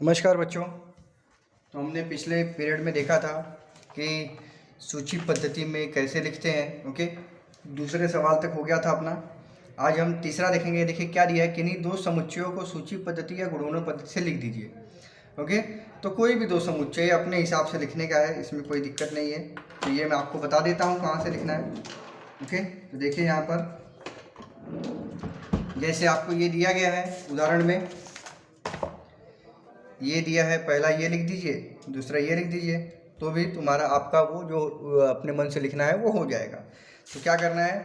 नमस्कार बच्चों। तो हमने पिछले पीरियड में देखा था कि सूची पद्धति में कैसे लिखते हैं। ओके, दूसरे सवाल तक हो गया था अपना। आज हम तीसरा देखेंगे। देखिए क्या दिया है, किन्हीं दो समुच्चयों को सूची पद्धति या गुणन पद्धति से लिख दीजिए। ओके, तो कोई भी दो समुच्चय अपने हिसाब से लिखने का है, इसमें कोई दिक्कत नहीं है। तो ये मैं आपको बता देता हूँ कहाँ से लिखना है। ओके, तो देखिए यहाँ पर जैसे आपको ये दिया गया है उदाहरण में, ये दिया है, पहला ये लिख दीजिए, दूसरा ये लिख दीजिए, तो भी तुम्हारा आपका वो जो अपने मन से लिखना है वो हो जाएगा। तो क्या करना है,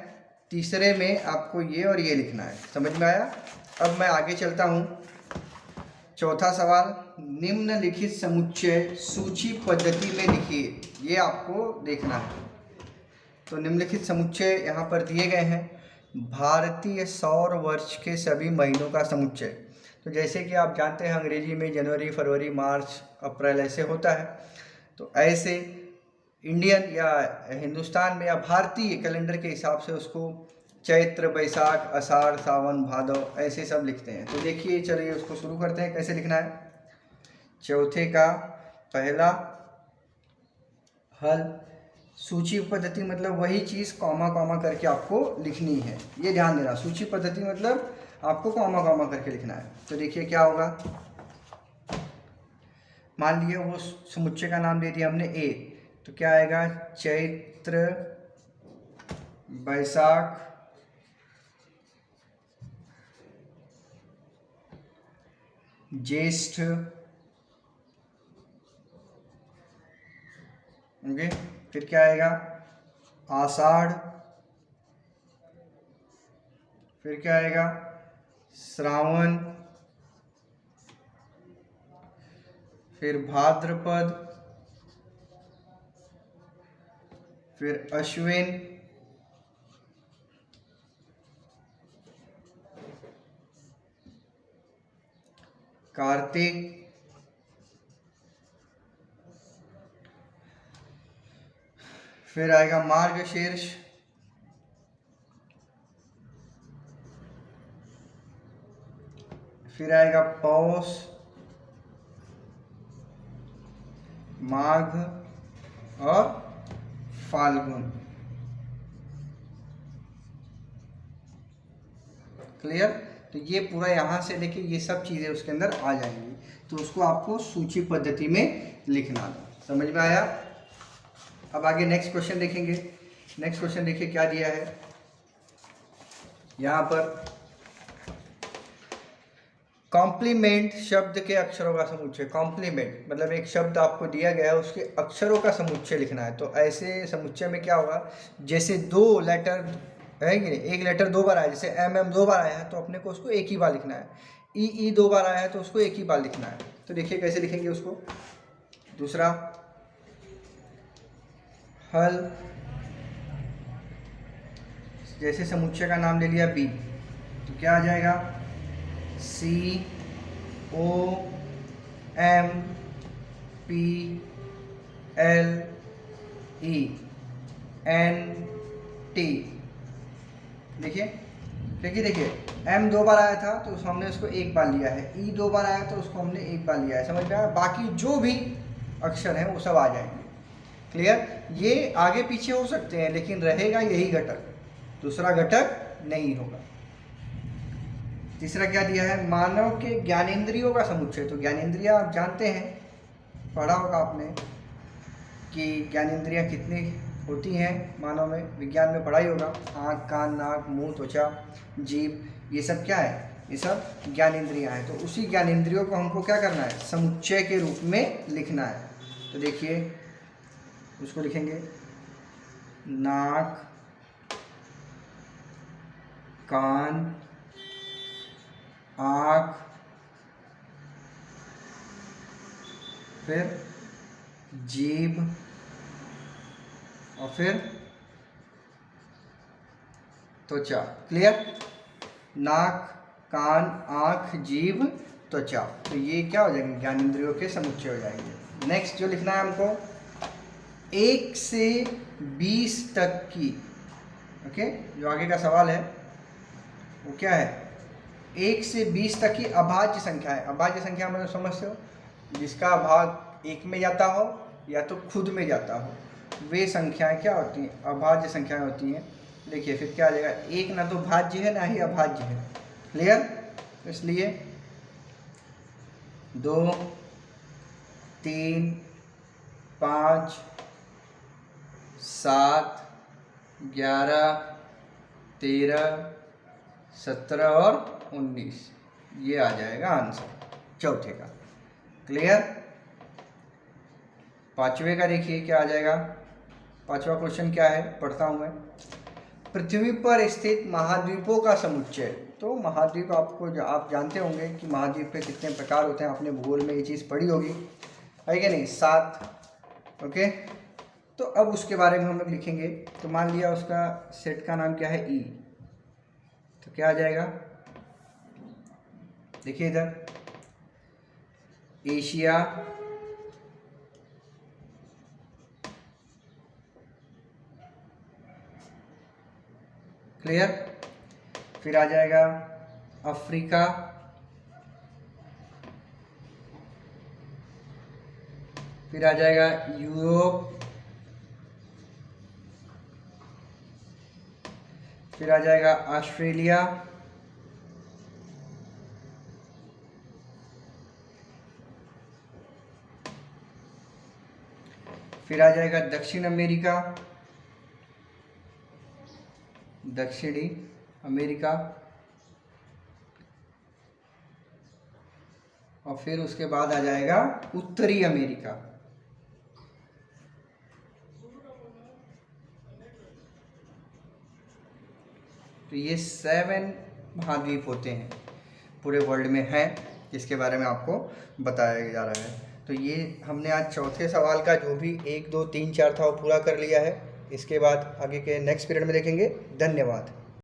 तीसरे में आपको ये और ये लिखना है। समझ में आया? अब मैं आगे चलता हूँ। चौथा सवाल, निम्नलिखित समुच्चय सूची पद्धति में लिखिए। ये आपको देखना है। तो निम्नलिखित समुच्चय यहाँ पर दिए गए हैं। भारतीय सौर वर्ष के सभी महीनों का समुच्चय। तो जैसे कि आप जानते हैं अंग्रेजी में जनवरी, फरवरी, मार्च, अप्रैल ऐसे होता है। तो ऐसे इंडियन या हिंदुस्तान में या भारतीय कैलेंडर के हिसाब से उसको चैत्र, बैसाख, आषाढ़, सावन, भादव ऐसे सब लिखते हैं। तो देखिए, चलिए उसको शुरू करते हैं कैसे लिखना है। चौथे का पहला हल, सूची पद्धति मतलब वही चीज़ कॉमा कॉमा करके आपको लिखनी है। ये ध्यान देना, सूची पद्धति मतलब आपको कॉमा कॉमा करके लिखना है। तो देखिए क्या होगा, मान लिया वो समुच्चय का नाम दे दिया हमने ए, तो क्या आएगा, चैत्र, बैसाख, ज्येष्ठ, ओके, फिर क्या आएगा, आषाढ़, फिर क्या आएगा, श्रावण, फिर भाद्रपद, फिर अश्विन, कार्तिक, फिर आएगा मार्गशीर्ष, फिर आएगा पौष, माघ और फाल्गुन। क्लियर? तो ये पूरा यहाँ से लेके ये सब चीज़ें उसके अंदर आ जाएंगी। तो उसको आपको सूची पद्धति में लिखना है। समझ में आया? अब आगे नेक्स्ट क्वेश्चन देखेंगे। नेक्स्ट क्वेश्चन देखिए क्या दिया है यहाँ पर, कॉम्प्लीमेंट शब्द के अक्षरों का समुच्चय। कॉम्प्लीमेंट मतलब एक शब्द आपको दिया गया है, उसके अक्षरों का समुच्चय लिखना है। तो ऐसे समुच्चय में क्या होगा, जैसे दो लेटर है कि नहीं, एक लेटर दो बार आया, जैसे एम दो बार आया है तो अपने को उसको एक ही बार लिखना है। ई दो बार आया है तो उसको एक ही बार लिखना है। तो देखिए कैसे लिखेंगे उसको। दूसरा हल, जैसे समुच्चय का नाम ले लिया बी, तो क्या आ जाएगा, COMPLEMENT। देखिए, क्योंकि देखिए M दो बार आया था तो हमने उसको एक बार लिया है, E दो बार आया तो उसको हमने एक बार लिया है। समझ में आया? बाकी जो भी अक्षर हैं वो सब आ जाएंगे। क्लियर? ये आगे पीछे हो सकते हैं लेकिन रहेगा यही घटक, दूसरा घटक नहीं होगा। तीसरा क्या दिया है, मानव के ज्ञानेंद्रियों का समुच्चय। तो ज्ञानेंद्रियां आप जानते हैं, पढ़ा होगा आपने कि ज्ञानेंद्रियां कितनी होती हैं मानव में, विज्ञान में पढ़ाई होगा। आँख, कान, नाक, मुंह, त्वचा, जीभ, ये सब क्या है, ये सब ज्ञानेंद्रियां हैं। तो उसी ज्ञानेंद्रियों को हमको क्या करना है, समुच्चय के रूप में लिखना है। तो देखिए उसको लिखेंगे, नाक, कान, आँख, फिर जीभ और फिर त्वचा। क्लियर? नाक, कान, आँख, जीभ, त्वचा। तो ये क्या हो जाएंगे, ज्ञानेंद्रियों के समुच्चय हो जाएंगे। नेक्स्ट जो लिखना है हमको, 1 से 20 तक की, ओके, जो आगे का सवाल है वो क्या है, 1 से 20 तक की अभाज्य संख्या है। अभाज्य संख्या मतलब समझते हो, जिसका भाग एक में जाता हो या तो खुद में जाता हो, वे संख्याएं क्या होती हैं? अभाज्य संख्याएं होती हैं। देखिए फिर क्या आ जाएगा, एक ना तो भाज्य है ना ही अभाज्य है। क्लियर? इसलिए 2, 3, 5, 7, 11, 13, 17 और 19 ये आ जाएगा आंसर चौथे का। क्लियर? पांचवे का देखिए क्या आ जाएगा। पांचवा क्वेश्चन क्या है, पढ़ता हूं मैं। पृथ्वी पर स्थित महाद्वीपों का समुच्चय। तो महाद्वीप आपको आप जानते होंगे कि महाद्वीप पे कितने प्रकार होते हैं, आपने भूगोल में ये चीज़ पढ़ी होगी, है कि नहीं? 7। ओके, तो अब उसके बारे में हम लोग लिखेंगे। तो मान लिया उसका सेट का नाम क्या है, ई। तो क्या आ जाएगा, देखिए इधर, एशिया, क्लियर? फिर आ जाएगा अफ्रीका, फिर आ जाएगा यूरोप, फिर आ जाएगा ऑस्ट्रेलिया, फिर आ जाएगा दक्षिण अमेरिका, दक्षिणी अमेरिका, और फिर उसके बाद आ जाएगा उत्तरी अमेरिका। तो ये 7 महाद्वीप होते हैं पूरे वर्ल्ड में हैं, जिसके बारे में आपको बताया जा रहा है। तो ये हमने आज चौथे सवाल का जो भी 1, 2, 3, 4 था वो पूरा कर लिया है। इसके बाद आगे के नेक्स्ट पीरियड में देखेंगे। धन्यवाद।